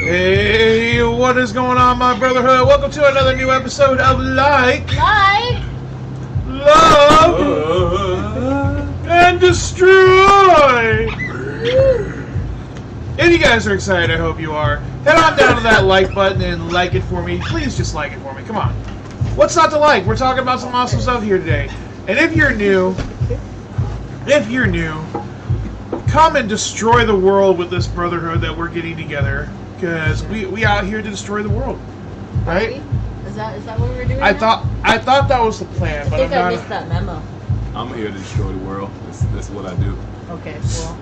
Hey, what is going on, my brotherhood? Welcome to another new episode of Like, Love, and Destroy. If you guys are excited, I hope you are. Head on down to that like button and like it for me. Please just like it for me. Come on. What's not to like? We're talking about some awesome stuff here today. And if you're new, come and destroy the world with this brotherhood that we're getting together. Because we out here to destroy the world, right? Is that what we're doing? I thought that was the plan, but I missed that memo. I'm here to destroy the world. That's what I do. Okay, cool.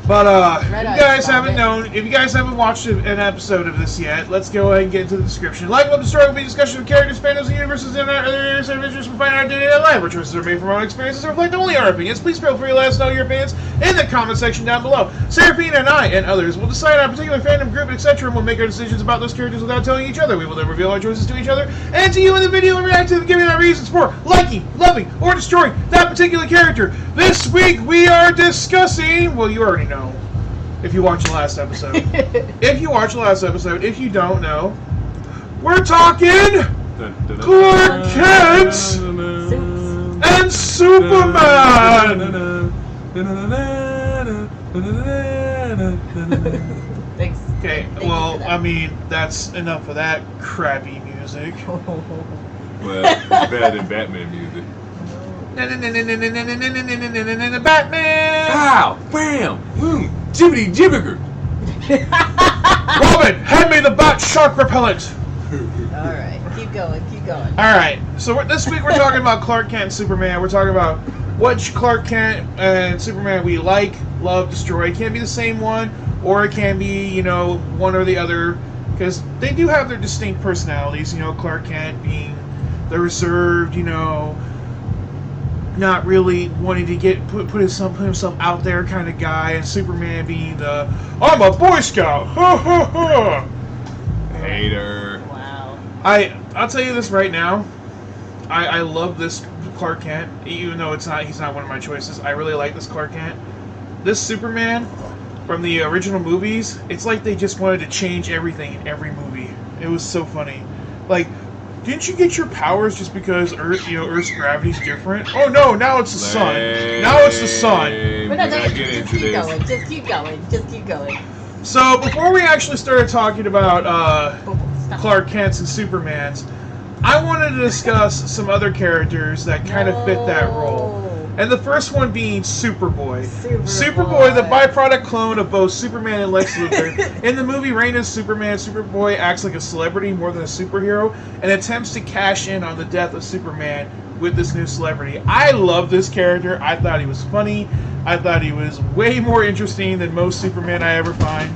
But if you guys haven't watched an episode of this yet, let's go ahead and get into the description. Like, Love, Destroy will be a discussion of characters, fandoms, and universes, and other areas of interest from finding our day-to-day life. Our choices are made from our own experiences and reflect only our opinions. Please feel free to let us know your opinions in the comment section down below. Serafina and I and others will decide on a particular fandom, group, etc., and we'll make our decisions about those characters without telling each other. We will then reveal our choices to each other and to you in the video and react to them, giving our reasons for liking, loving, or destroying that particular character. This week we are discussing, well, you already know. If you watched the last episode. If you don't know, we're talking Clark Kent and Superman. Thanks. Okay, well, I mean, that's enough of that crappy music. Well, it's better than Batman music. Batman! Pow! Bam! Boom! Jibbity jibbiger! Robin, hand me the bat shark repellent! Alright, keep going. Alright, so this week we're talking about Clark Kent and Superman. We're talking about which Clark Kent and Superman we like, love, destroy. It can't be the same one, or it can be, one or the other, because they do have their distinct personalities. Clark Kent being the reserved, not really wanting to put himself out there kind of guy, and Superman being the I'm a Boy Scout, ha ha ha. Hater. Wow. I'll tell you this right now, I love this Clark Kent, even though he's not one of my choices. I really like this Clark Kent. This Superman from the original movies, it's like they just wanted to change everything in every movie. It was so funny. Like, didn't you get your powers just because Earth's gravity's different? Oh no, now it's the sun. We're not done. Just keep going. So before we actually started talking about Clark Kent's and Superman's, I wanted to discuss some other characters that kind of fit that role. And the first one being Superboy. Superboy, the byproduct clone of both Superman and Lex Luthor. In the movie Reign of Superman, Superboy acts like a celebrity more than a superhero and attempts to cash in on the death of Superman with this new celebrity. I love this character. I thought he was funny. I thought he was way more interesting than most Superman I ever find.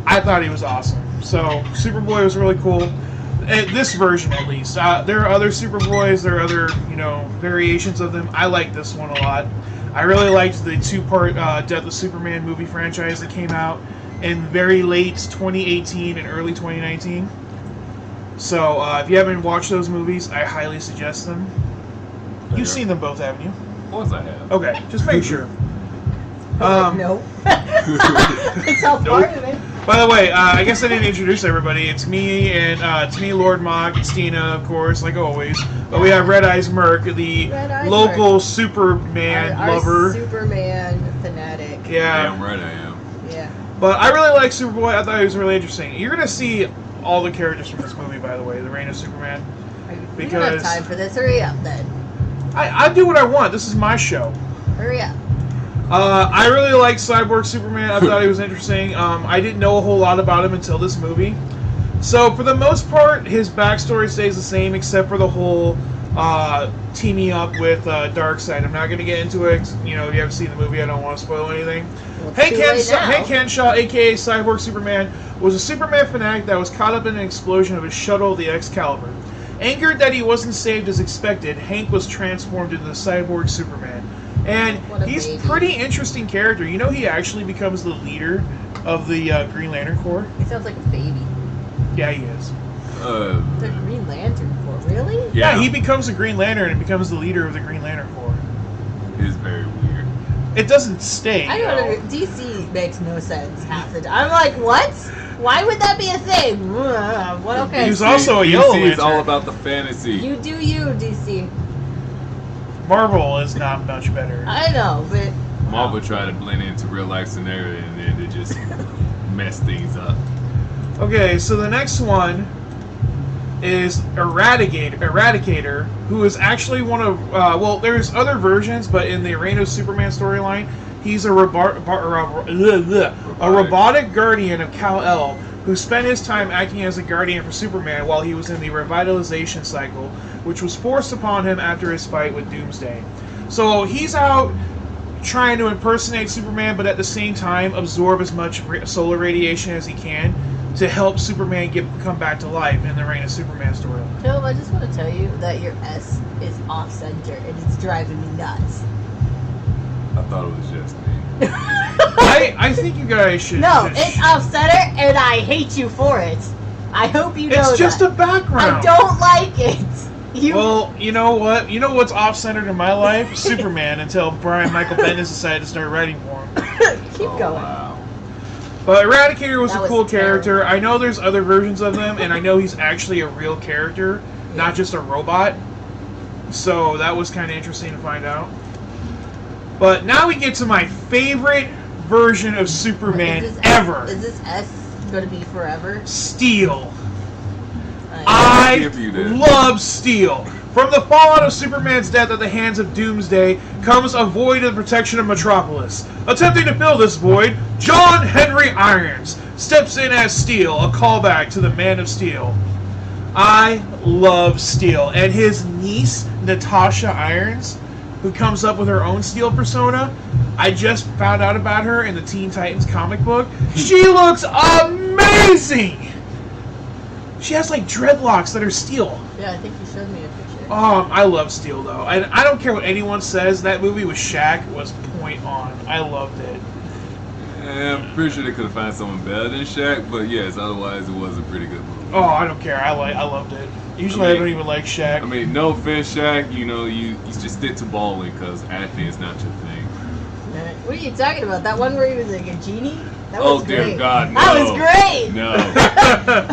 I thought he was awesome. So, Superboy was really cool. This version, at least. There are other Superboys. There are other, variations of them. I like this one a lot. I really liked the two-part Death of Superman movie franchise that came out in very late 2018 and early 2019. So, if you haven't watched those movies, I highly suggest them. You've seen them both, haven't you? Of course I have. Okay, just make sure. No. It's all part of it. By the way, I guess I didn't introduce everybody. It's me and LordMoch. It's Tina, of course, like always. But we have Red Eyes Merc, the local Superman lover. Superman fanatic. Yeah. Damn right I am. Yeah. But I really like Superboy. I thought he was really interesting. You're gonna see all the characters from this movie, by the way, the Reign of Superman. We don't have time for this. Hurry up, then. I do what I want. This is my show. Hurry up. I really like Cyborg Superman. I thought he was interesting. I didn't know a whole lot about him until this movie. So, for the most part, his backstory stays the same, except for the whole teaming up with Darkseid. I'm not going to get into it. If you haven't seen the movie, I don't want to spoil anything. Well, Hank Henshaw, a.k.a. Cyborg Superman, was a Superman fanatic that was caught up in an explosion of his shuttle, the Excalibur. Angered that he wasn't saved as expected, Hank was transformed into the Cyborg Superman. And he's a pretty interesting character. He actually becomes the leader of the Green Lantern Corps. He sounds like a baby. Yeah, he is. The Green Lantern Corps, really? Yeah, he becomes a Green Lantern and becomes the leader of the Green Lantern Corps. It is very weird. It doesn't stay. I don't know. DC makes no sense half the time. I'm like, what? Why would that be a thing? What? Okay. He was also a Yellow DC is all Lantern. about the fantasy. You do you, DC. Marvel is not much better. I know, but Marvel tried to blend into real life scenario and then they just messed things up. Okay, so the next one is Eradicator, who is actually one of, well, there's other versions, but in the Reign of Superman storyline, he's a robotic guardian of Kal-El, who spent his time acting as a guardian for Superman while he was in the revitalization cycle, which was forced upon him after his fight with Doomsday. So he's out trying to impersonate Superman, but at the same time absorb as much solar radiation as he can to help Superman come back to life in the Reign of Superman story. Philip, I just want to tell you that your S is off center and it's driving me nuts. I thought it was just me. I think you guys should. No, it's off center and I hate you for it. I hope you know It's just that. a background. I don't like it. Well, you know what? You know what's off-centered in my life? Superman, until Brian Michael Bendis decided to start writing for him. Keep going. Wow. But Eradicator was That a was cool terrible. character. I know there's other versions of him, and I know he's actually a real character, not just a robot. So that was kind of interesting to find out. But now we get to my favorite version of Superman ever. Is this S going to be forever? Steel. I I give you that. love Steel. From the fallout of Superman's death at the hands of Doomsday comes a void in the protection of Metropolis. Attempting to fill this void, John Henry Irons steps in as Steel, a callback to the Man of Steel. I love Steel. And his niece, Natasha Irons, who comes up with her own Steel persona, I just found out about her in the Teen Titans comic book. She looks amazing! She has like dreadlocks that are Steel. Yeah, I think you showed me a picture. I love Steel though, and I don't care what anyone says. That movie with Shaq was point on. I loved it. Yeah, I'm pretty sure they could have found someone better than Shaq, but yes, otherwise it was a pretty good movie. Oh, I don't care. I loved it. Usually I don't even like Shaq. I mean, no offense, Shaq. You know, you just stick to bowling because acting is not your thing. What are you talking about? That one where he was like a genie? That Oh was dear great. God, no! That was great. No,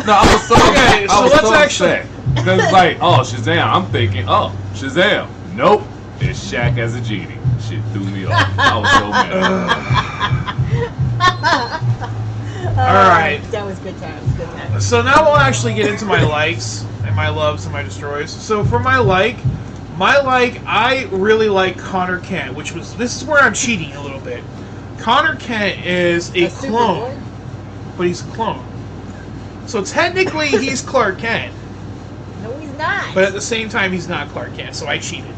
no, I was so Okay, so I was let's so actually- upset. Because it's like, oh Shazam, I'm thinking, oh Shazam, nope, it's Shaq as a genie. Shit threw me off. I was so mad. Alright. That was good times. Good times. So now we'll actually get into my likes and my loves and my destroys. So for my like, I really like Connor Kent, this is where I'm cheating a little bit. Connor Kent is a clone, Superboy? but he's a clone. So technically he's Clark Kent, No, he's not. but at the same time he's not Clark Kent, so I cheated.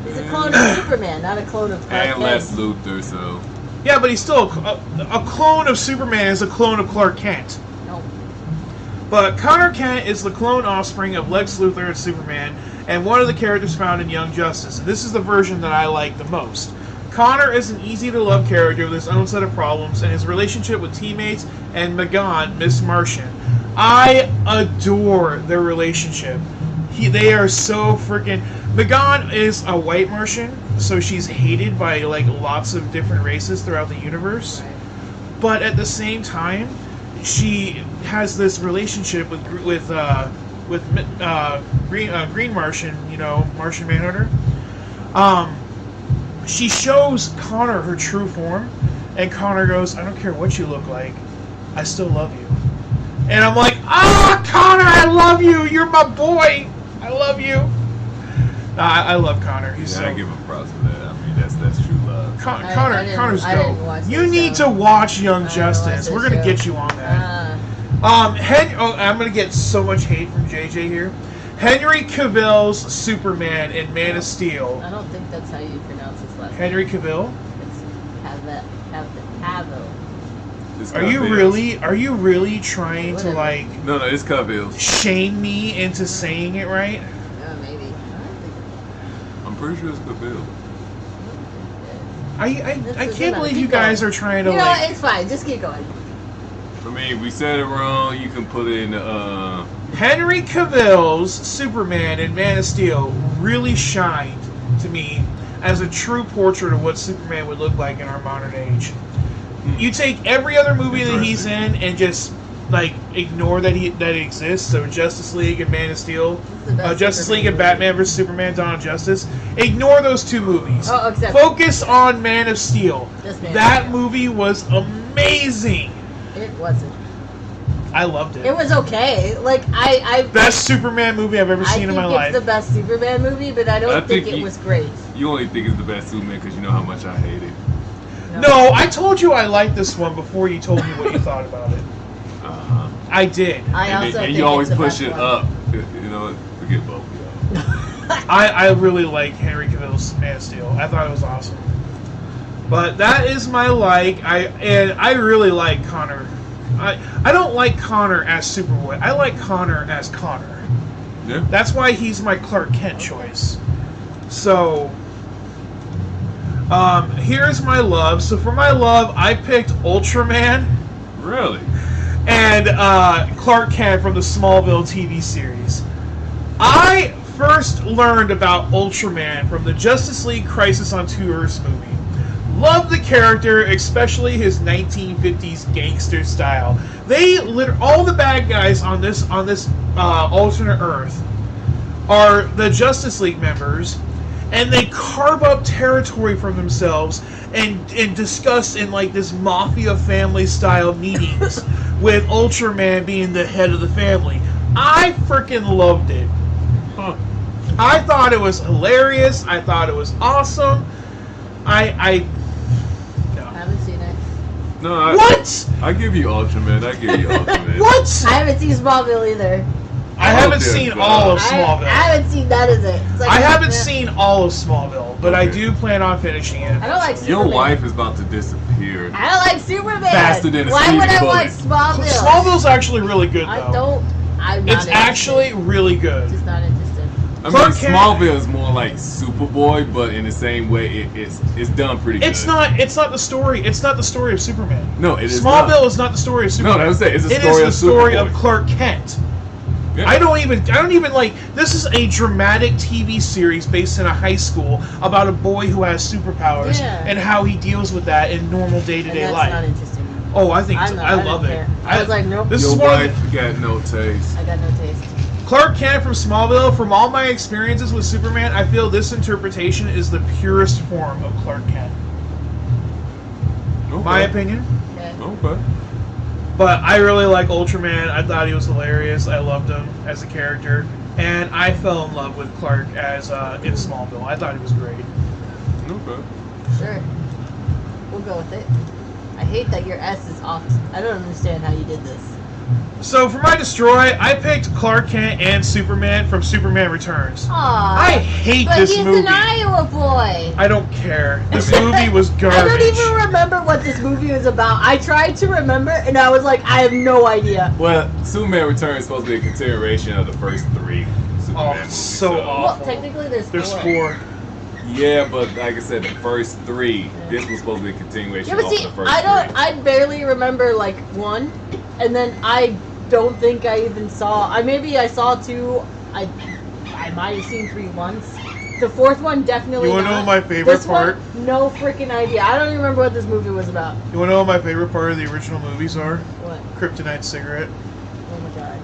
He's a clone of Superman, not a clone of Clark And Kent. Lex Luthor, so Yeah, but he's still a clone of Superman is a clone of Clark Kent. No. But Connor Kent is the clone offspring of Lex Luthor and Superman, and one of the characters found in Young Justice. And this is the version that I like the most. Connor is an easy-to-love character with his own set of problems, and his relationship with teammates and Magan, Miss Martian. I adore their relationship. They are so freaking... Magan is a white Martian, so she's hated by like lots of different races throughout the universe. Right. But at the same time, she has this relationship with Green Martian, you know, Martian Manhunter. She shows Connor her true form, and Connor goes, "I don't care what you look like, I still love you." And I'm like, Connor, I love you. You're my boy. I love you. I love Connor. He's yeah, I so. give him props for that. I mean, that's true love. Connor's I didn't watch dope. this You need show. to watch Young I didn't Justice. watch We're this gonna show. get you on that. I'm gonna get so much hate from JJ here. Henry Cavill's Superman in Man of Steel. I don't think that's how you pronounce his last name. Henry Cavill? It's Cavill. It's Are you really trying to like No, it's Cavill. shame me into saying it right? Yeah, maybe. I don't think I'm pretty sure it's Cavill. I can't believe you guys are trying to You know, like. it's fine. Just keep going. I mean, we said it wrong. You can put it in Henry Cavill's Superman in Man of Steel really shined to me as a true portrait of what Superman would look like in our modern age. You take every other movie that he's in and just like ignore that it exists. So Justice League and Man of Steel, It's the best Justice Superman League and movie. Batman vs Superman: Dawn of Justice. Ignore those two movies. Oh, except Focus on Man of Steel. Just Man of That Steel. movie was amazing. It wasn't. I loved it. It was okay. Like I Best Superman movie I've ever seen in my I think life. it's the best Superman movie, but I don't I think think it you- was great. You only think it's the best Superman because you know how much I hate it. No, I told you I liked this one before you told me what you thought about it. Uh-huh. I did. I also And think you always it's the push best it one. up. You know, forget both of y'all. I really like Henry Cavill's Man of Steel. I thought it was awesome. But that is my like. I really like Connor. I don't like Connor as Superboy. I like Connor as Connor. Yeah. That's why he's my Clark Kent choice. So, here's my love. So for my love, I picked Ultraman Really? and Clark Kent from the Smallville TV series. I first learned about Ultraman from the Justice League Crisis on Two Earths movie. Love the character, especially his 1950s gangster style. All the bad guys on this alternate Earth are the Justice League members, and they carve up territory for themselves and discuss in like this mafia family style meetings with Ultraman being the head of the family. I freaking loved it. Huh. I thought it was hilarious. I thought it was awesome. I haven't seen it. No, What? I give you Ultraman. I give you Ultraman. What? I haven't seen Smallville either. I haven't dear seen God. all of I Smallville. haven't seen that as it. It's like, I haven't yeah. seen all of Smallville, but I Okay. do plan on finishing it. I don't like Your Superman. wife is about to disappear. I don't like Superman. Faster than a Why speeding would I bullet. watch Smallville? Smallville's actually really good, I though. don't. I'm not It's interested. actually really good. just not interested. I mean, Clark Kent- Smallville is more like Superboy, but in the same way, it's done pretty good. It's not the story. It's not the story of Superman. No, it is Smallville not. is not the story of No, Superman. that was it. It's the It story is the story of of Superboy. Clark Kent. Yeah. I don't even like. This is a dramatic TV series based in a high school about a boy who has superpowers Yeah. and how he deals with that in normal And day-to-day that's life. not interesting. Oh, I think I'm not- I I love didn't it. care. I was like, nope. This Your is one of the, wife got no taste. I got no taste. Clark Kent from Smallville. From all my experiences with Superman, I feel this interpretation is the purest form of Clark Kent. Okay. My opinion. Okay. Okay. But I really like Ultraman. I thought he was hilarious. I loved him as a character, and I fell in love with Clark as in Smallville. I thought he was great. Okay. Sure. We'll go with it. I hate that your S is off. I don't understand how you did this. So for my destroy, I picked Clark Kent and Superman from Superman Returns. Aww. I hate but this he's movie. an Iowa boy. I don't care. This movie was I garbage. don't even remember what this movie was about. I tried to remember, and I was like, I have no idea. Well, Superman Returns is supposed to be a continuation of the first three Superman Oh, movies. so Well, awful. technically, there's There's 4. 4. Yeah, but like I said, the first three. This was supposed to be a continuation Yeah, but of see, the first I don't. three. I barely remember like 1, and then I don't think I even saw. Maybe I saw 2. I might have seen 3 once. The 4th one definitely. You wanna know not. my favorite This part? One, no freaking idea. I don't even remember what this movie was about. You want to know what my favorite part of the original movies are? What? Kryptonite cigarette. Oh my god.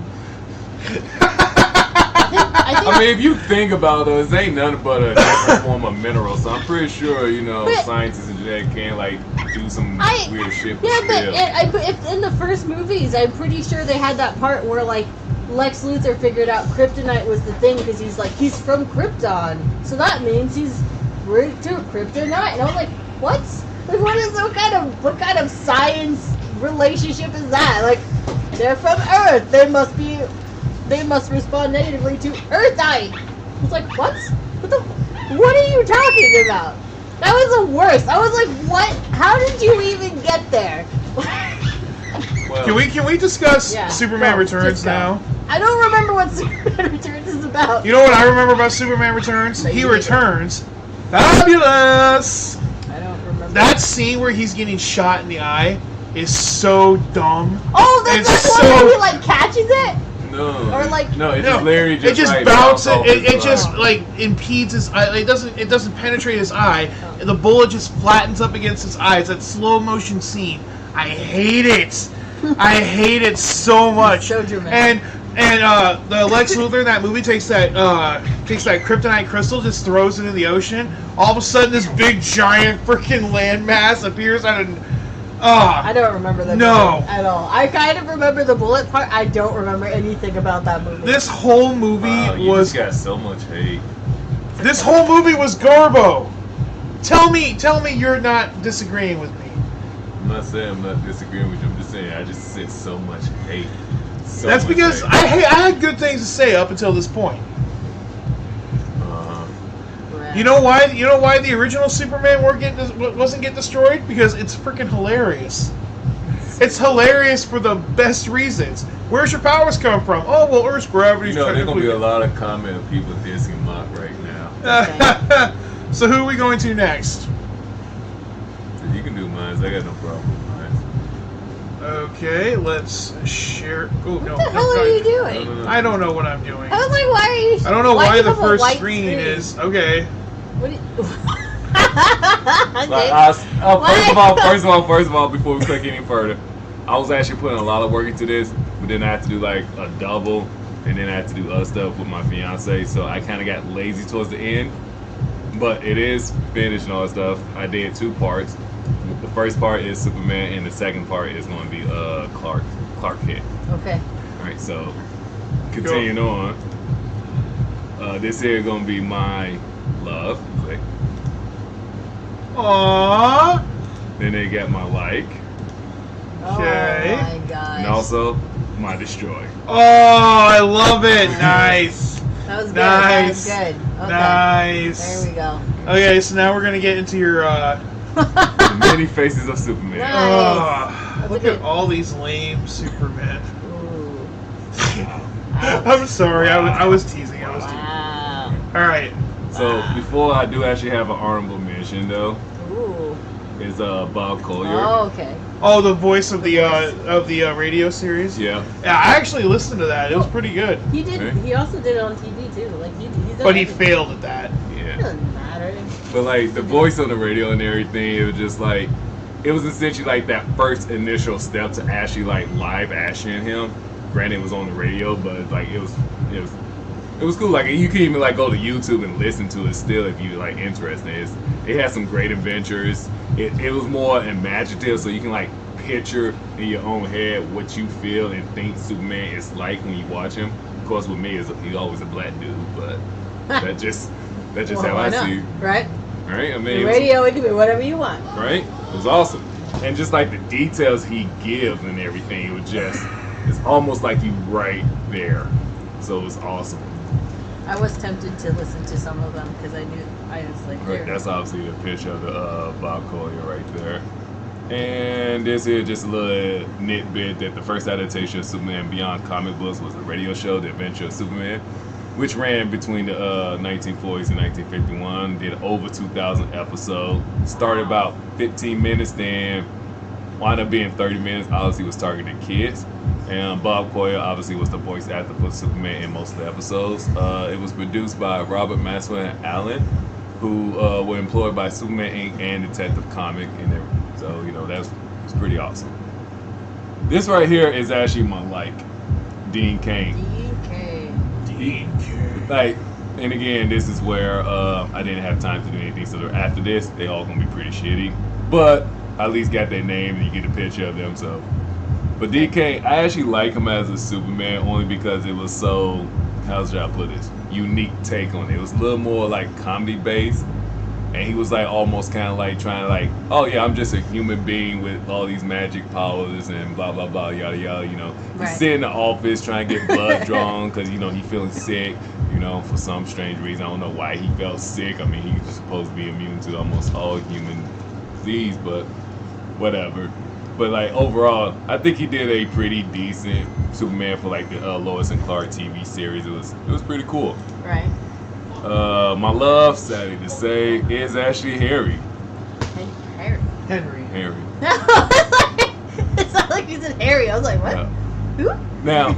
I think I mean, if you think about those, ain't nothing but a different form of mineral. So I'm pretty sure, you know, But- scientists and genetics can like do some weird shit. Yeah, but still. if in the first movies, I'm pretty sure they had that part where like Lex Luthor figured out kryptonite was the thing because he's from Krypton, so that means he's rooted to kryptonite. And I was like, what? Like, what kind of science relationship is that? Like, they're from Earth. They must respond negatively to Earthite. I was like, what? What are you talking about? That was the worst. I was like, what? How did you even get there? Well, Can we discuss Yeah, Superman go, Returns just go. now? I don't remember what Superman Returns is about. You know what I remember about Superman Returns? But He you- returns fabulous. I don't remember. That scene where he's getting shot in the eye is so dumb. Oh, that's it's the one where so- he like catches it? no, Or like- no, it No, just literally it just like, bounces. bounce off It his just eye. like impedes his eye. It doesn't penetrate his eye. Oh. The bullet just flattens up against his eye. It's that slow motion scene. I hate it. I hate it so much. So dramatic. And the Lex Luthor in that movie takes that kryptonite crystal, just throws it in the ocean. All of a sudden, this big giant freaking landmass appears out of. I don't remember that no. at all. I kind of remember the bullet part. I don't remember anything about that movie. This whole movie you was. just got so much hate. This whole movie was garbo. Tell me you're not disagreeing with me. I'm not saying I'm not disagreeing with you. I'm just saying I just said so much hate. That's because I had good things to say up until this point. You know why? You know why the original Superman wasn't getting destroyed? Because it's freaking hilarious. It's hilarious for the best reasons. Where's your powers come from? Oh well, Earth's gravity's. You know, there's gonna be a lot of comment of people dissing Mock right now. Okay. So who are we going to next? You can do mine. I got no problem with mine. Okay, let's share. Oh no! What the hell are you doing? No. I don't know what I'm doing. I was like, why are you? I don't know why do the you have a first white screen is okay. What? Do you... First of all, before we click any further, I was actually putting a lot of work into this, but then I had to do like a double, and then I had to do other stuff with my fiance, so I kind of got lazy towards the end. But it is finished and all that stuff. I did 2 parts. The first part is Superman, and the second part is going to be Clark Kent. Okay. All right, so continuing on. This here is going to be my love. Click. Aww. Then they got my like. Okay. Oh my gosh. And also my destroy. Oh, I love it. Nice. That was good. Nice. That was good. Okay. Nice. There we go. Okay, so now we're gonna get into your. The many faces of Superman. Nice. Look at all these lame Supermen. Ooh. I'm sorry, I was teasing. I was teasing. Wow. All right. So before I do actually have an honorable mention though, Ooh. is Bob Collier. Oh, okay. Oh, the voice of the radio series. Yeah. Yeah, I actually listened to that. It was pretty good. He did. Okay. He also did it on TV too. Like he's done But he everything. failed at that. It Yeah. doesn't matter. But like the voice on the radio and everything, it was just like, it was essentially like that first initial step to actually like live action him. Granted, it was on the radio, but like it was cool. Like you can even like go to YouTube and listen to it still if you like interested. It has some great adventures. It was more imaginative, so you can like picture in your own head what you feel and think Superman is like when you watch him. Of course, with me, he's always a black dude, but that's just Well, how why I not? see. Right? Right? I mean, The it was- radio, it can be whatever you want. right? It was awesome. And just like the details he gives and everything, it was just, it's almost like you right there. So it was awesome. I was tempted to listen to some of them because I was like, Right, here. that's obviously the picture of the Bob Collier right there. And this is just a little nitbit that the first adaptation of Superman Beyond comic books was a radio show, The Adventure of Superman, which ran between the 1940s and 1951, did over 2,000 episodes, started about 15 minutes, then wound up being 30 minutes, obviously was targeted kids. And Bob Collier obviously was the voice actor for Superman in most of the episodes. It was produced by Robert Maxwell and Allen, who were employed by Superman Inc. and Detective Comic, and everything. So, you know, that's pretty awesome. This right here is actually my like, Dean Cain. DK. Like, and again, this is where I didn't have time to do anything. So after this, they all gonna be pretty shitty. But I at least got their name and you get a picture of them. So, but DK, I actually like him as a Superman only because it was so, how should I put this? Unique take on it. It was a little more like comedy based. And he was like almost kind of like trying to like, oh yeah, I'm just a human being with all these magic powers and blah blah blah yada yada. You know, Right. he's sitting in the office trying to get blood drawn because you know he's feeling sick. You know, for some strange reason, I don't know why he felt sick. I mean, he was supposed to be immune to almost all human disease, but whatever. But like overall, I think he did a pretty decent Superman for like the Lois and Clark TV series. It was pretty cool. Right. My love, sadly to say, is actually Harry. Harry. Henry. Harry. It's not like he's in Harry. I was like, what? Who? Now,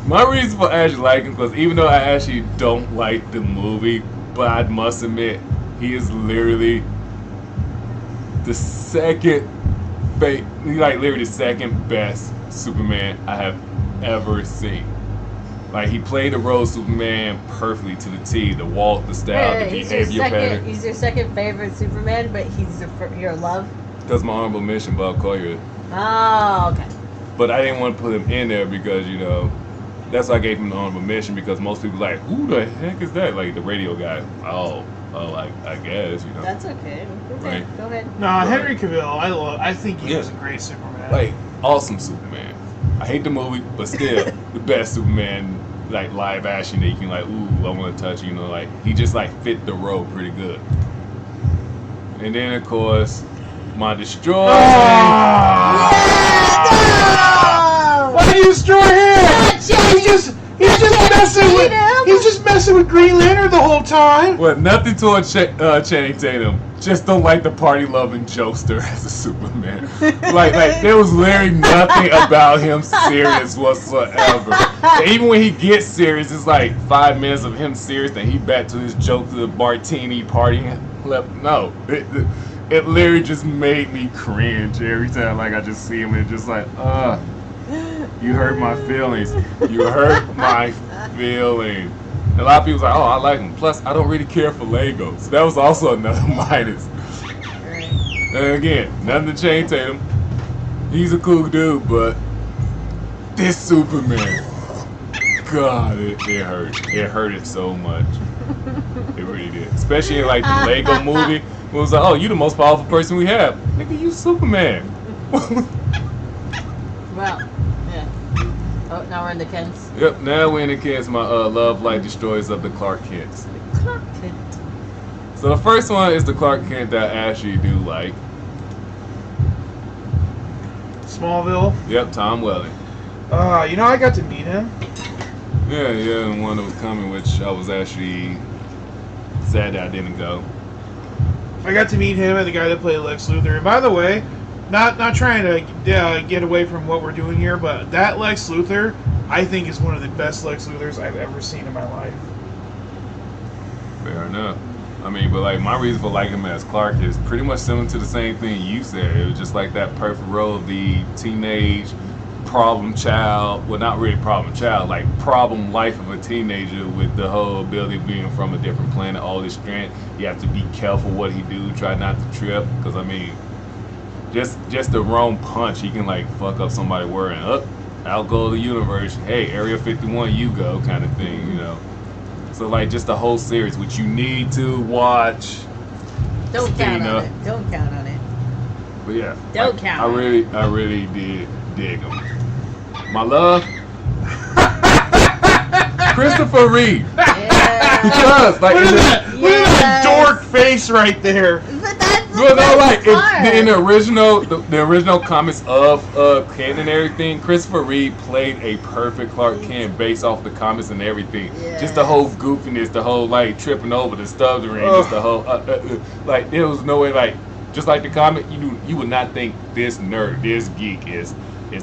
my reason for actually liking him, because even though I actually don't like the movie, but I must admit, he is literally the second literally the second best Superman I have ever seen. Like, he played the role of Superman perfectly to the T. The walk, the style, the behavior pattern. He's your second favorite Superman, but he's your love? Because my honorable mention, Bob Collier. Oh, okay. But I didn't want to put him in there because, you know, that's why I gave him the honorable mention, because most people are like, who the heck is that? Like, the radio guy. Oh, like, I guess, you know. That's okay. Okay, Right. go ahead. Nah, Henry Cavill, I think he was a great Superman. Like, awesome Superman. I hate the movie, but still, the best Superman, like, live action that you can, like, ooh, I want to touch, you know, like, he just, like, fit the role pretty good. And then, of course, my destroyer. Why did you destroy him? He's just messing with Green Lantern the whole time. Well, nothing towards Channing Tatum. Just don't like the party-loving jokester as a Superman. like there was literally nothing about him serious whatsoever. Even when he gets serious, it's like 5 minutes of him serious, then he back to his joke to the martini party. No, it literally just made me cringe every time. Like, I just see him and just like, you hurt my feelings. You hurt my feelings. And a lot of people like, oh, I like him. Plus, I don't really care for Legos. That was also another minus. And again, nothing to Channing Tatum. He's a cool dude, but this Superman, God, it hurt. It hurted so much. It really did. Especially in like the Lego movie. It was like, oh, you the most powerful person we have. Nigga, you Superman. Well, yeah. Oh, now we're in the Kents. Yep, now we're in the Kents. My love light destroys of the Clark Kents. Clark Kent. So the first one is the Clark Kent that I actually do like. Smallville. Yep, Tom Welling. You know, I got to meet him. Yeah, and one that was coming, which I was actually sad that I didn't go. I got to meet him and the guy that played Lex Luthor. And by the way, not trying to get away from what we're doing here, but that Lex Luthor, I think, is one of the best Lex Luthors I've ever seen in my life. Fair enough. I mean, but like, my reason for liking him as Clark is pretty much similar to the same thing you said. It was just like that perfect role of the teenage problem child. Well, not really problem child, like problem life of a teenager with the whole ability of being from a different planet, all this strength. You have to be careful what he do, try not to trip, because I mean, just the wrong punch, he can like fuck up somebody wearing up, out go the universe, hey, Area 51, you go, kind of thing, you know. So like, just the whole series, which you need to watch. Don't count on it. Don't count on it. But yeah, Don't count. I really did dig him. My love, Christopher Reeve. Yeah. Because like, Look at that dork face right there. But that's well, no, like part. in the original comics of Kent and everything, Christopher Reeve played a perfect Clark Kent based off the comics and everything. Yes. Just the whole goofiness, the whole like tripping over, the stuttering, just the whole like there was no way, like, just like the comic, you would not think this nerd, this geek is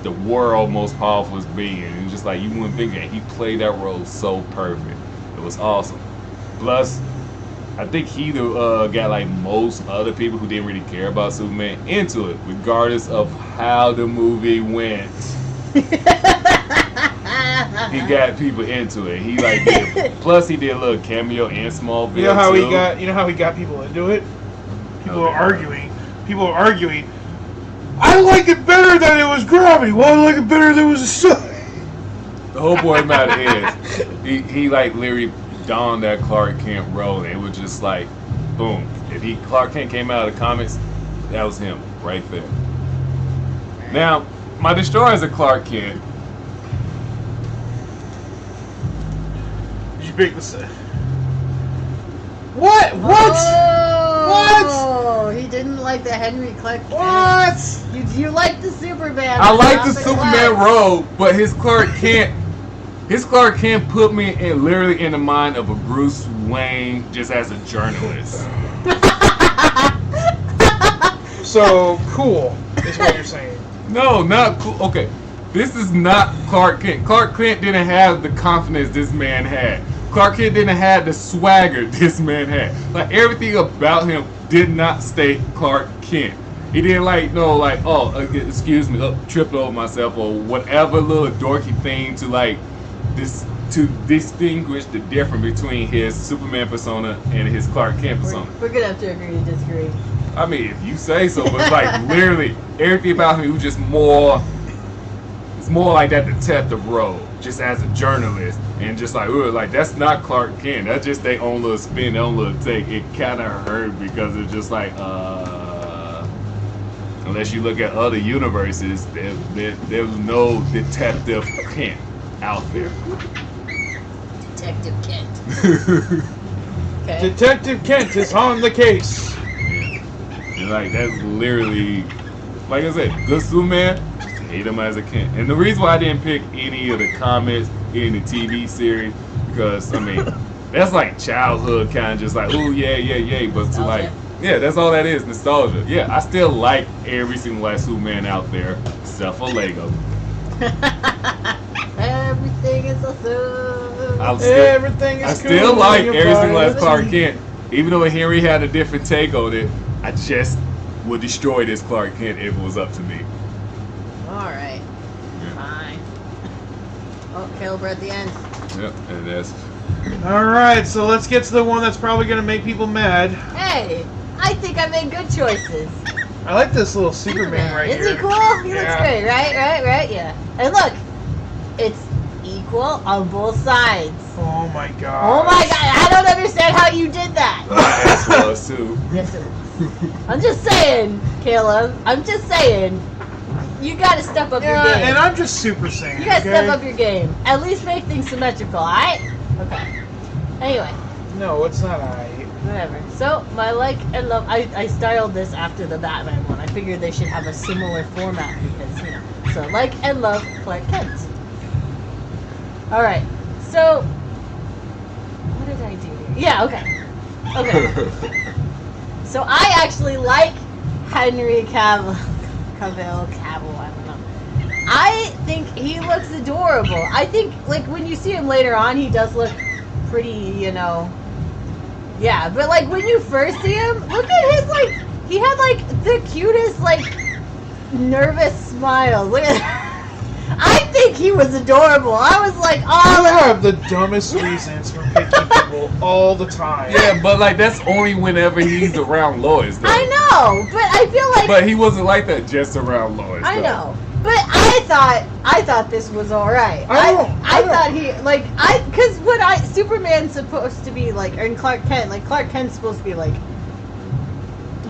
the world most powerful being, and just like you wouldn't think that. He played that role so perfect. It was awesome. Plus, I think he got like most other people who didn't really care about Superman into it, regardless of how the movie went. He got people into it. He like did. Plus, he did a little cameo in Smallville. You know how too. he got people into it? People are arguing. I like it better than it was Gravity. Well, I like it better than it was the sun. The whole point about it is, he like literally donned that Clark Kent role, and it was just like, boom. If Clark Kent came out of the comics, that was him right there. Now, my destroyer is a Clark Kent. Did you pick the What? Oh, he didn't like the Henry Clark Kent. What? You like the Superman. I like the not Superman Clark. role, but his Clark Kent put me literally in the mind of a Bruce Wayne just as a journalist. So cool is what you're saying. No, not cool. Okay, this is not Clark Kent. Clark Kent didn't have the confidence this man had. Clark Kent didn't have the swagger this man had. Like, everything about him did not stay Clark Kent. He didn't like excuse me, tripped over myself or whatever little dorky thing to like this to distinguish the difference between his Superman persona and his Clark Kent persona. We're gonna have to agree to disagree. I mean, if you say so, but like literally everything about him was just more. It's more like that detective role, just as a journalist, and just like that's not Clark Kent. That's just their own little spin, their own little take. It kind of hurt because it's just like unless you look at other universes, there's no detective Kent out there. Detective Kent. Okay. Detective Kent is on the case. Yeah. And like that's literally, like I said, good Superman. Hate him as a Kent. And the reason why I didn't pick any of the comments in the TV series, because I mean, that's like childhood kind of just like, ooh yeah, but to like, yeah, that's all that is, nostalgia. Yeah, I still like every single last Superman out there, except for Lego. Everything is awesome. Everything is I still cool like when every you're single last flying. Clark Kent, even though Henry had a different take on it. I just would destroy this Clark Kent if it was up to me. Alright. Fine. Oh, Caleb, we're at the end. Yep, and that's. Alright, so let's get to the one that's probably going to make people mad. Hey, I think I made good choices. I like this little Superman right here. Isn't he cool? He looks great, right? Yeah. And look, it's equal on both sides. Oh my god. Oh my god, I don't understand how you did that. That's close too. Yes, it is. I'm just saying, Caleb. I'm just saying. You gotta step up your game. And I'm just super saying. You gotta step up your game. At least make things symmetrical, alright? Okay. Anyway. No, it's not I. Whatever. So, my like and love. I styled this after the Batman one. I figured they should have a similar format because, you know. So, like and love Clark Kent. Alright. So, what did I do here? Yeah, okay. Okay. So, I actually like Henry Cavill, I don't know. I think he looks adorable. I think, like, when you see him later on, he does look pretty, you know. Yeah, but, like, when you first see him, look at his, like, he had, like, the cutest, like, nervous smile. Look at I think he was adorable. I was like, You oh, have the dumbest reasons for picking people all the time. Yeah, but like that's only whenever he's around Lois. Though. I know, but I feel like. But he wasn't like that just around Lois. I though. know, but I thought this was all right. I thought he because Superman's supposed to be like, and Clark Kent's supposed to be like.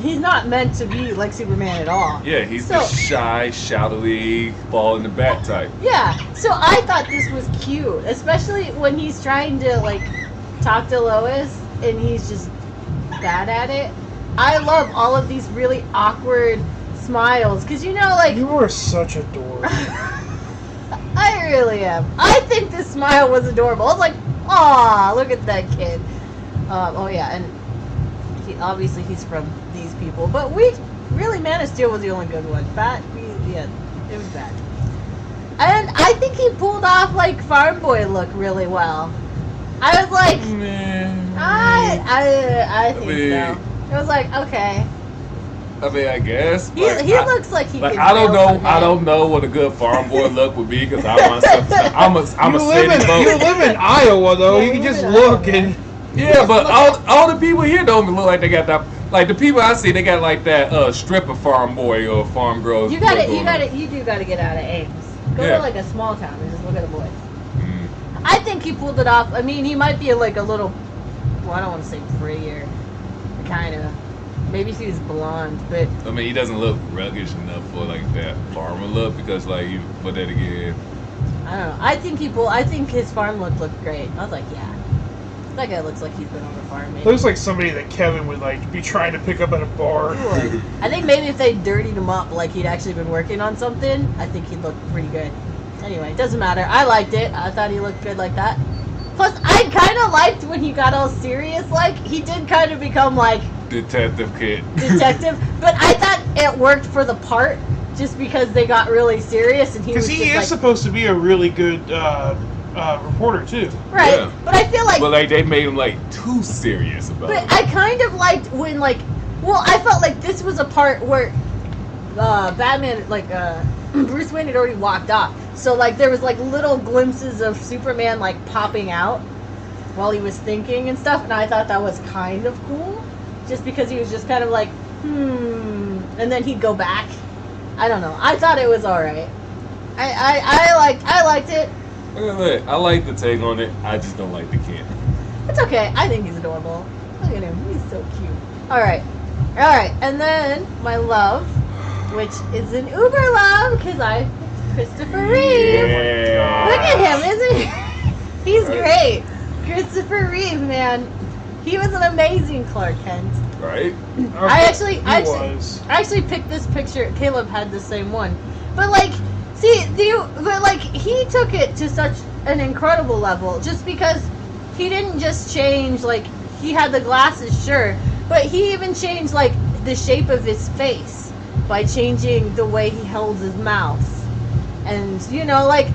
He's not meant to be like Superman at all. Yeah, he's the shy, shoutily, fall in the back type. Yeah, so I thought this was cute, especially when he's trying to like talk to Lois and he's just bad at it. I love all of these really awkward smiles because you know, like You are such a dork. I really am. I think this smile was adorable. I was like, aw, look at that kid. Oh yeah, and obviously he's from these people, but Man of Steel was the only good one. It was bad. And I think he pulled off like Farm Boy look really well. I was like, I think so. It was like, okay. I mean, I guess. He looks like he. Like I don't know what a good farm boy look would be because I'm a city folk. You live in Iowa though. You can just look and. Yeah, but all the people here don't look like they got that. Like the people I see, they got like that stripper farm boy or farm girl. You do gotta get out of Ames. Go to like a small town and just look at the boys. Mm. I think he pulled it off. I mean, he might be like a little. Well, I don't want to say prettier. Kind of. Maybe if he was blonde, but. I mean, he doesn't look rugged enough for like that farmer look because like you put that again. I don't know. I think his farm look looked great. I was like, yeah. That guy looks like he's been on the farm. Maybe. Looks like somebody that Kevin would like be trying to pick up at a bar. I think maybe if they dirtied him up like he'd actually been working on something, I think he'd look pretty good. Anyway, it doesn't matter. I liked it. I thought he looked good like that. Plus, I kind of liked when he got all serious. Like, he did kind of become like... Detective kid. Detective. But I thought it worked for the part just because they got really serious and he was Because he is supposed to be a really good reporter, too. Right. Yeah. But I feel like... But like they made him like too serious about it. But I kind of liked when like... Well, I felt like this was a part where Batman, like Bruce Wayne had already walked off. So like there was like little glimpses of Superman like popping out while he was thinking and stuff, and I thought that was kind of cool, just because he was just kind of like, and then he'd go back. I don't know. I thought it was all right. I liked it. Look, I like the take on it. I just don't like the kid. It's okay. I think he's adorable. Look at him. He's so cute. All right. And then my love, which is an uber love, because I Christopher Reeve. Yeah. Look at him, isn't he? He's great. Christopher Reeve, man. He was an amazing Clark Kent. Right? I actually picked this picture. Caleb had the same one. But like, he took it to such an incredible level, just because he didn't just change, like, he had the glasses, sure, but he even changed, like, the shape of his face by changing the way he holds his mouth. And, you know, like,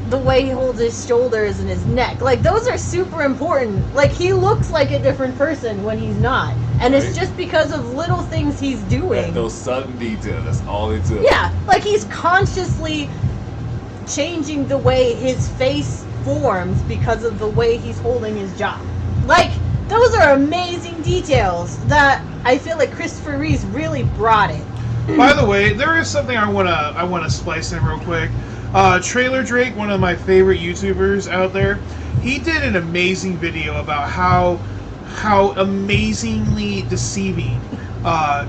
the way he holds his shoulders and his neck. Like, those are super important. Like, he looks like a different person when he's not. And it's just because of little things he's doing. And those sudden details, that's all it took. Yeah, like, he's consciously changing the way his face forms because of the way he's holding his jaw. Like, those are amazing details that I feel like Christopher Reeve really brought it. By the way, there is something I wanna splice in real quick. Trailer Drake, one of my favorite YouTubers out there, he did an amazing video about how amazingly deceiving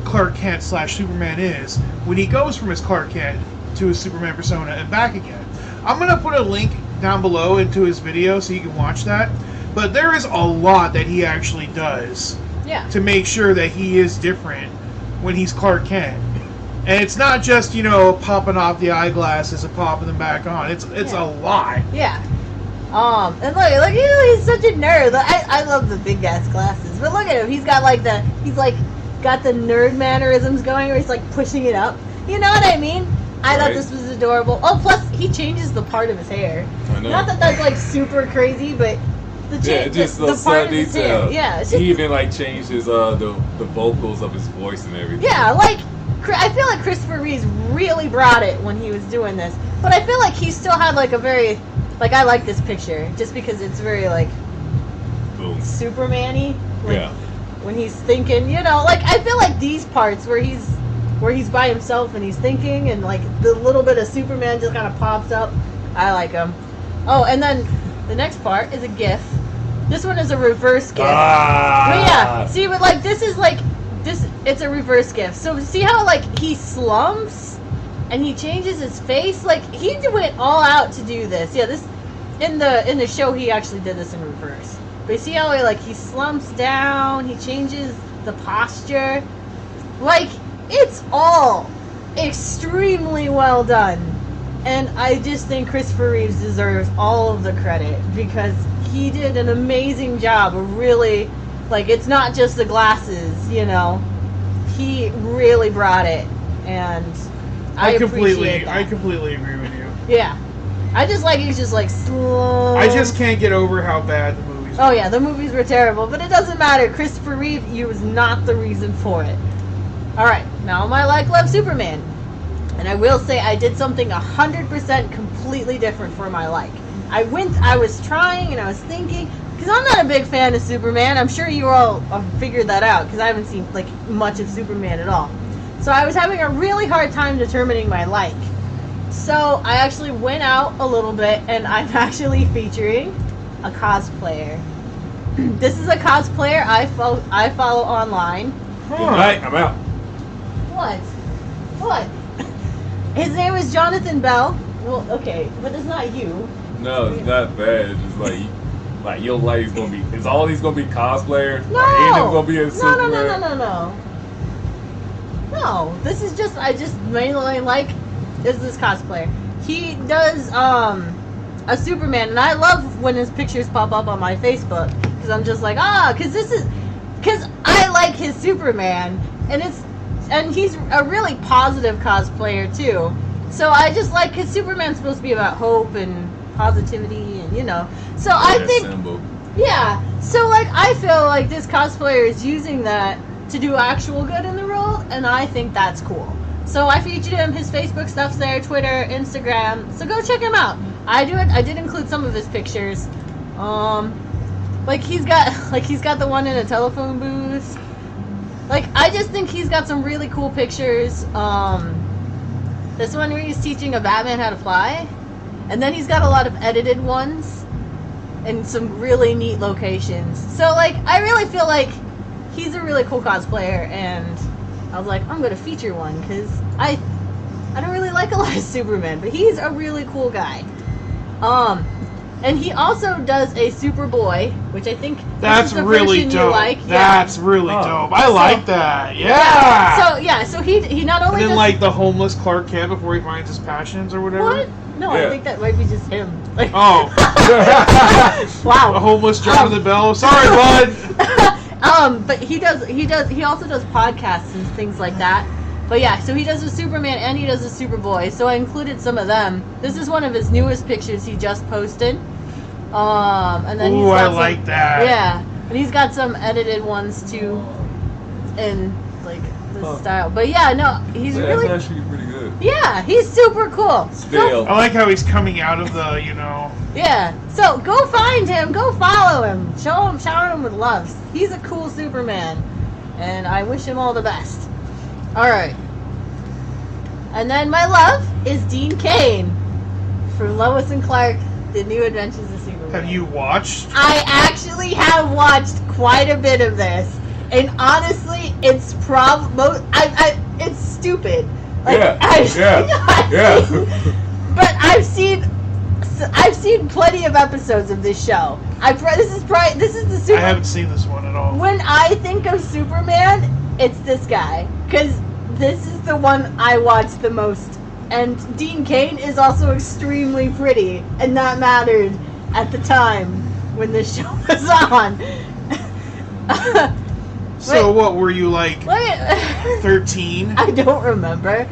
Clark Kent / Superman is when he goes from his Clark Kent to his Superman persona and back again. I'm gonna put a link down below into his video so you can watch that. But there is a lot that he actually does to make sure that he is different when he's Clark Kent. And it's not just, you know, popping off the eyeglasses and popping them back on. It's a lot. Yeah. And look, you know, he's such a nerd. I love the big ass glasses. But look at him. He's got like got the nerd mannerisms going where he's like pushing it up. You know what I mean? I thought this was adorable. Oh, plus he changes the part of his hair. I know. Not that that's like super crazy, but the part of his hair. Yeah, it's just, he even like changed his the vocals of his voice and everything. Yeah, like I feel like Christopher Reeve really brought it when he was doing this. But I feel like he still had like a very, like, I like this picture just because it's very like Superman-y. Like, yeah. When he's thinking, you know, like I feel like these parts where he's by himself and he's thinking and like the little bit of Superman just kind of pops up. I like him. Oh, and then the next part is a GIF. This one is a reverse GIF. But yeah, see, but like this is like this. It's a reverse GIF. So see how like he slumps and he changes his face. Like he went all out to do this. Yeah, this in the show he actually did this in reverse. But you see how he slumps down. He changes the posture. Like it's all extremely well done. And I just think Christopher Reeve deserves all of the credit because he did an amazing job of really, like, it's not just the glasses, you know. He really brought it, and I appreciate that. I completely agree with you. Yeah. I just like, he's just like slow. I just can't get over how bad the movies were. Oh yeah, the movies were terrible, but it doesn't matter. Christopher Reeve, he was not the reason for it. Alright, now my love Superman. And I will say I did something 100% completely different for my like. I was trying and I was thinking, because I'm not a big fan of Superman. I'm sure you all have figured that out, because I haven't seen like much of Superman at all. So I was having a really hard time determining my like. So I actually went out a little bit, and I'm actually featuring a cosplayer. This is a cosplayer I follow online. Good night, I'm out. What? His name is Jonathan Bell. Well, okay, but it's not you. No, it's not bad. It's just like your life is gonna be. Is all these gonna be cosplayer? No. Ain't it gonna be a Superman? No. No, this is just I just mainly like is this cosplayer. He does a Superman, and I love when his pictures pop up on my Facebook because I'm just like because I like his Superman, and he's a really positive cosplayer too. So I just like, because Superman's supposed to be about hope and positivity, and you know. So I think, yeah. So like, I feel like this cosplayer is using that to do actual good in the world, and I think that's cool. So I featured him. His Facebook stuff's there, Twitter, Instagram. So go check him out. I did include some of his pictures. He's got the one in a telephone booth. Like, I just think he's got some really cool pictures. This one where he's teaching a Batman how to fly. And then he's got a lot of edited ones. And some really neat locations. So, like, I really feel like he's a really cool cosplayer. And I was like, I'm going to feature one. Because I don't really like a lot of Superman. But he's a really cool guy. And he also does a Superboy, which I think that's is the really version dope. you like. That's really dope. I like that. Yeah. So he not only and then does like the homeless Clark Kent before he finds his passions or whatever. what? No, Yeah. I think that might be just him. Like, Oh, wow. a homeless Jonathan Bell. Sorry, bud. But he also does podcasts and things like that. But yeah, so he does a Superman and he does a Superboy. So I included some of them. This is one of his newest pictures he just posted. And then Ooh, I like that. Yeah, and he's got some edited ones too, in like this style. But yeah, no, he's really That's actually pretty good. yeah, he's super cool. Still. I like how he's coming out of the, Yeah, so go find him, go follow him, shower him with love. He's a cool Superman, and I wish him all the best. All right, and then my love is Dean Cain from Lois and Clark: The New Adventures of Superman. Have you watched? I actually have watched quite a bit of this, and honestly, it's it's stupid. Like, Yeah. But I've seen plenty of episodes of this show. This is the Super. I haven't seen this one at all. When I think of Superman, it's this guy, because this is the one I watch the most. And Dean Cain is also extremely pretty, and that mattered at the time when this show was on. So what were you like? 13? I don't remember,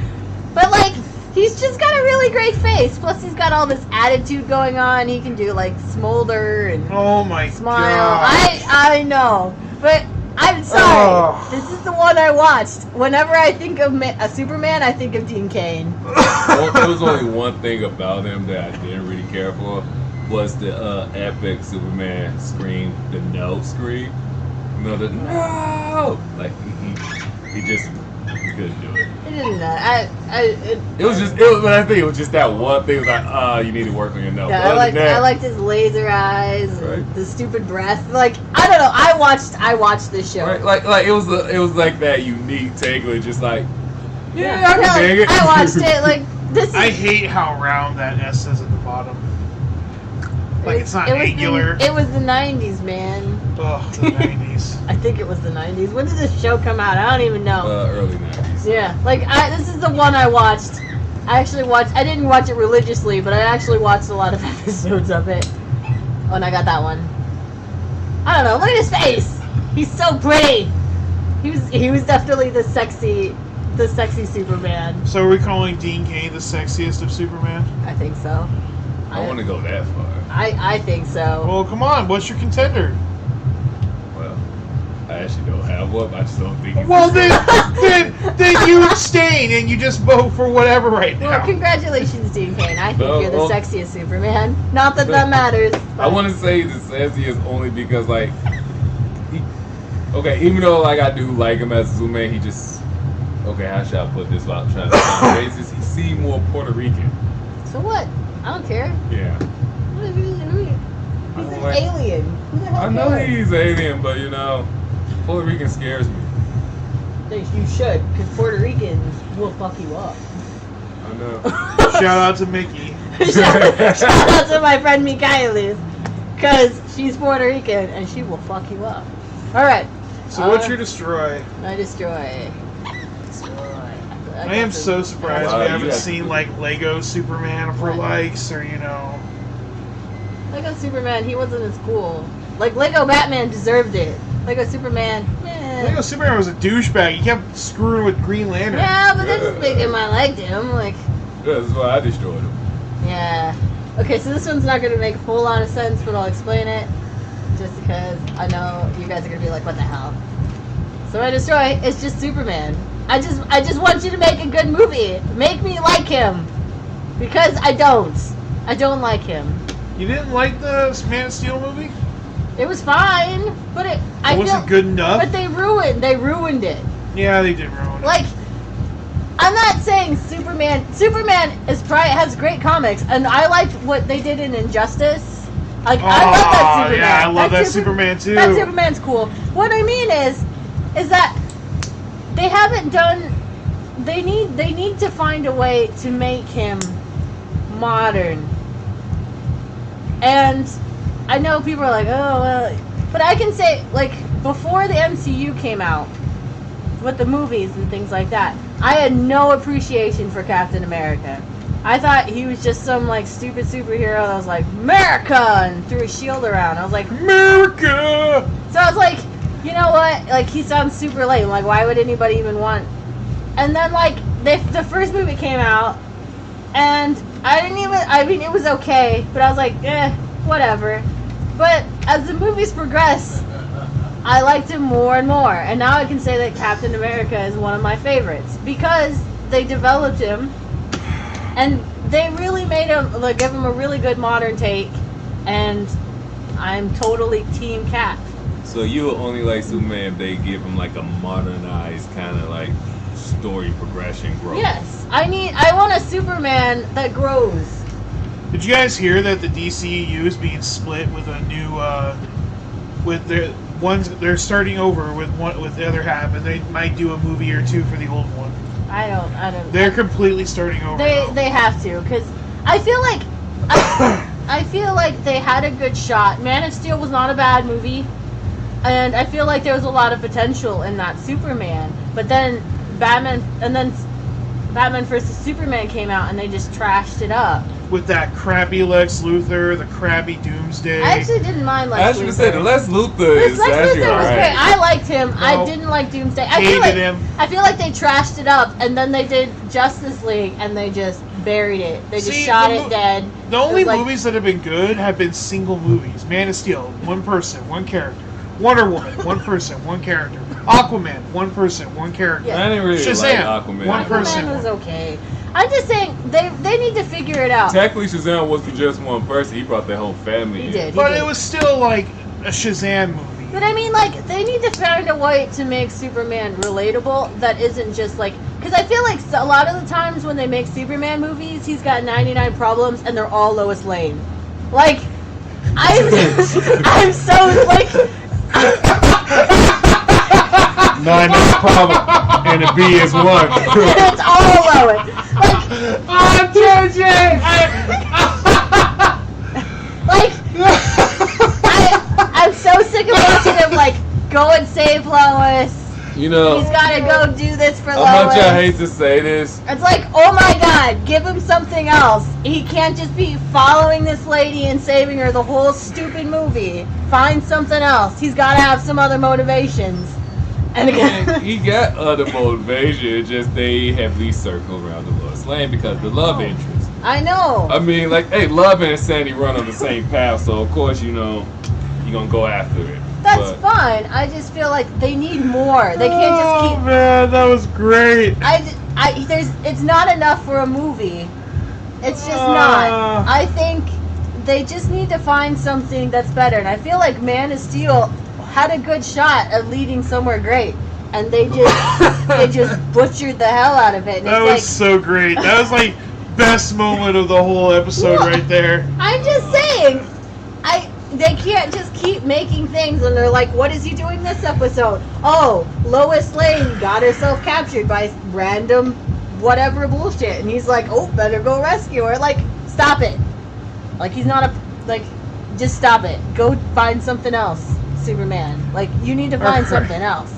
but like he's just got a really great face. Plus he's got all this attitude going on. He can do like smolder and Oh my smile. god! I know, but I'm sorry. Oh. This is the one I watched. Whenever I think of a Superman, I think of Dean Cain. There was only one thing about him that I didn't really care for, was the epic Superman scream, the no scream. You know, the no! Like, he couldn't do it. He didn't know. But I think it was just that one thing. It was like, you need to work on your no. Yeah, I liked his laser eyes, and Right. the stupid breath. Like, I don't know. I watched this show. Right, like it was like that unique take where it's just like, Yeah, I can dig it. I watched it. Like, this is. I hate how round that S is at the bottom. Like it's not angular. It was the 90s, man. Ugh, the 90s. I think it was the 90s. When did this show come out? I don't even know. early 90s. Yeah, like this is the one I watched. I didn't watch it religiously, but I actually watched a lot of episodes of it. Oh, and I got that one. I don't know. Look at his face. He's so pretty. He was definitely the sexy Superman. So are we calling Dean Cain the sexiest of Superman? I think so. I want to go that far. I think so. Well, come on. What's your contender? Well, I actually don't have one. I just don't think. Well, then you abstain and you just vote for whatever right now. Well, congratulations, Dean Cain. I think No, you're the well- sexiest Superman. Not that that matters. I want to say the sexiest only because like, even though like I do like him as a Superman, he just how should I put this without trying to sound racist? He seemed more Puerto Rican. So what? I don't care. Yeah. He's an alien. Who the hell I know cares? he's an alien, but Puerto Rican scares me. You should, because Puerto Ricans will fuck you up. I know. Shout out to Mickey. Shout out to my friend Michaelis, because she's Puerto Rican and she will fuck you up. All right. So what's your destroy? I destroy. I am so surprised Wow, we you haven't have- seen like Lego Superman for likes or Lego Superman, he wasn't as cool. Like Lego Batman deserved it. Lego Superman, Lego Superman was a douchebag. He kept screwing with Green Lantern. yeah, but that doesn't make him I liked him. Like, That's why I destroyed him. yeah. Okay, so this one's not going to make a whole lot of sense, but I'll explain it. Just because I know you guys are going to be like, what the hell? So my destroy is just Superman. I just want you to make a good movie. Make me like him. Because I don't. I don't like him. You didn't like the Man of Steel movie? It was fine, but it wasn't good enough. But they ruined it. Yeah, they did ruin it. Like, I'm not saying Superman is has great comics, and I liked what they did in Injustice. Like, I love that Superman. Yeah, I love that Superman too. That Superman's cool. What I mean is that they haven't done. They need to find a way to make him modern. And I know people are like, oh well, but I can say, like, before the MCU came out with the movies and things like that, I had no appreciation for Captain America. I thought he was just some, like, stupid superhero that was like, America, and threw a shield around. I was like, America! So I was like, you know what? Like, he sounds super lame. Like, why would anybody even want? And then, like, the first movie came out, and I mean, it was okay, but I was like, whatever. But as the movies progressed, I liked him more and more. And now I can say that Captain America is one of my favorites because they developed him and they really made him, like, give him a really good modern take. And I'm totally Team Cap. So you will only like Superman if they give him like a modernized kind of like story progression growth. Yes, I want a Superman that grows. Did you guys hear that the DCEU is being split with a new, with their ones? They're starting over with the other half, and they might do a movie or two for the old one. I don't. They're completely starting over. They have to, because I feel like I feel like they had a good shot. Man of Steel was not a bad movie, and I feel like there was a lot of potential in that Superman. But then Batman vs Superman came out, and they just trashed it up. With that crappy Lex Luthor, the crappy Doomsday. I actually didn't mind Lex Luthor. I should say the Lex Luthor is Lex actually Luthor was alright. great. I liked him. No. I didn't like Doomsday. Him. I feel like they trashed it up, and then they did Justice League, and they just buried it. They just shot it dead. The only like, movies that have been good have been single movies. Man of Steel, one person, one character. Wonder Woman, one person, one character. Aquaman, one person, one character. Yeah. I didn't really Shazam, like Aquaman. one person. Aquaman was okay. I'm just saying they need to figure it out. Technically, Shazam wasn't just one person. He brought their whole family He in. did. But it was still like a Shazam movie. But I mean, like, they need to find a way to make Superman relatable that isn't just like, because I feel like a lot of the times when they make Superman movies, he's got 99 problems and they're all Lois Lane. Like, I'm so like. 9 is problem, and a B is 1. It's all Lois. Like, I'm so sick of watching him, like, go and save Lois. You know, He's got to go do this for how Lois. much I hate to say this. It's like, oh my god, give him something else. He can't just be following this lady and saving her the whole stupid movie. Find something else. He's got to have some other motivations. And again, He got other motivation, it's just they heavily circle around the Lois Lane because the love interest. I know. I mean, like, hey, Love and Sandy run on the same path, so of course, you know, you're gonna go after it. That's But fine. I just feel like they need more. They can't just keep. Oh man, that was great. It's not enough for a movie. It's just not. I think they just need to find something that's better. And I feel like Man of Steel had a good shot at leading somewhere great, and they just butchered the hell out of it. And That it's was so great. That was like best moment of the whole episode right there. I'm just saying, they can't just keep making things and they're like, what is he doing this episode? Oh, Lois Lane got herself captured by random whatever bullshit. And he's like, oh, better go rescue her. Like, stop it. Like, he's not just stop it. Go find something else, Superman. Like, you need to find something else.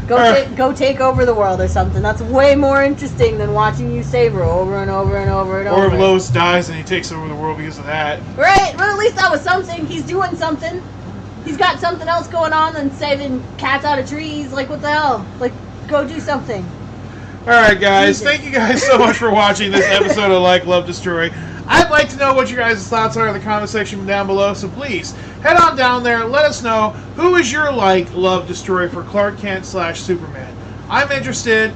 Go take over the world or something. That's way more interesting than watching you save her over and over and over and Or over. if Lois dies and he takes over the world because of that. Right, but at least that was something. He's doing something. He's got something else going on than saving cats out of trees. Like, what the hell? Like, go do something. Alright guys, Jesus. thank you guys so much for watching this episode of Like, Love, Destroy. I'd like to know what your guys' thoughts are in the comment section down below, so please head on down there and let us know who is your Like, Love, Destroy for Clark Kent / Superman. I'm interested.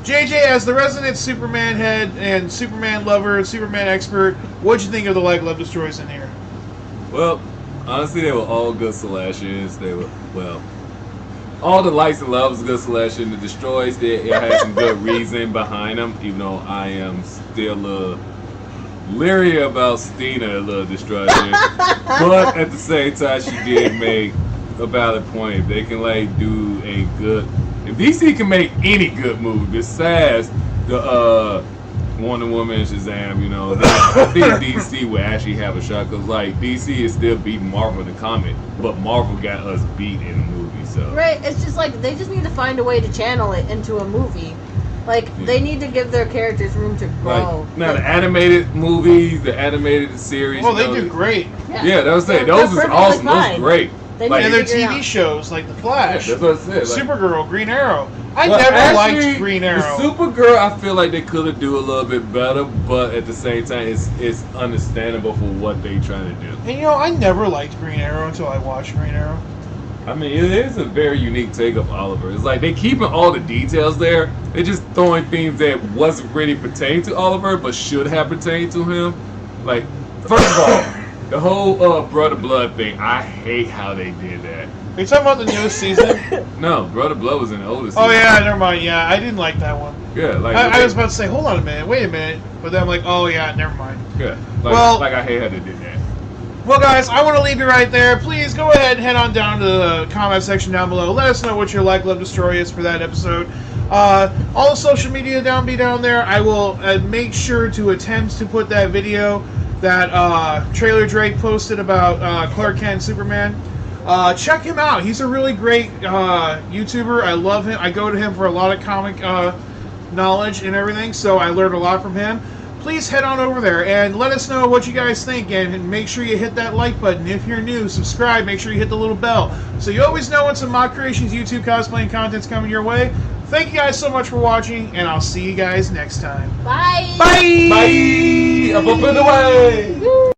JJ, as the resident Superman head and Superman lover and Superman expert, what'd you think of the Like, Love, Destroys in here? Well, honestly, they were all good slashes. They were, well, all the likes and loves good slashes. The destroys, it had some good reason behind them, even though I am still leery about Stina, a little destruction. But at the same time, she did make a valid point. If they can like do a good, if DC can make any good movie besides the Wonder Woman and Shazam, you know, then I think DC will actually have a shot. Cause like DC is still beating Marvel in the comic, but Marvel got us beat in the movie. So Right, it's just like they just need to find a way to channel it into a movie. Like they need to give their characters room to grow. like, now the animated movies, the animated series. Well, you they know, do great. Yeah, that was it. They're Those is perfectly awesome. Those fine. is great. They Like, And need their to figure it TV out. shows like The Flash, that's what I said. Like, Supergirl, Green Arrow. I well, never actually, liked Green Arrow. The Supergirl, I feel like they could have do a little bit better, but at the same time, it's understandable for what they trying to do. And you know, I never liked Green Arrow until I watched Green Arrow. I mean, it is a very unique take of Oliver. It's like they keeping all the details there. They're just throwing things that wasn't really pertaining to Oliver, but should have pertained to him. Like, first of all, the whole Brother Blood thing, I hate how they did that. Are you talking about the newest season? No, Brother Blood was in the older season. Oh yeah, never mind. Yeah, I didn't like that one. Yeah, like I was about to say, hold on a minute, wait a minute, but then I'm like, oh yeah, never mind. yeah, Well- like I hate how they did that. Well, guys, I want to leave you right there. Please go ahead and head on down to the comment section down below. Let us know what your Like, Love, Destroy is for that episode. All the social media be down there. I will make sure to attempt to put that video that Trailer Drake posted about Clark Kent and Superman. Check him out. He's a really great YouTuber. I love him. I go to him for a lot of comic knowledge and everything, so I learned a lot from him. Please head on over there and let us know what you guys think, and make sure you hit that like button. If you're new, subscribe. Make sure you hit the little bell so you always know when some Mock Creations YouTube cosplaying content's coming your way. Thank you guys so much for watching, and I'll see you guys next time. Bye. Bye! Bye! Up and away! Woo.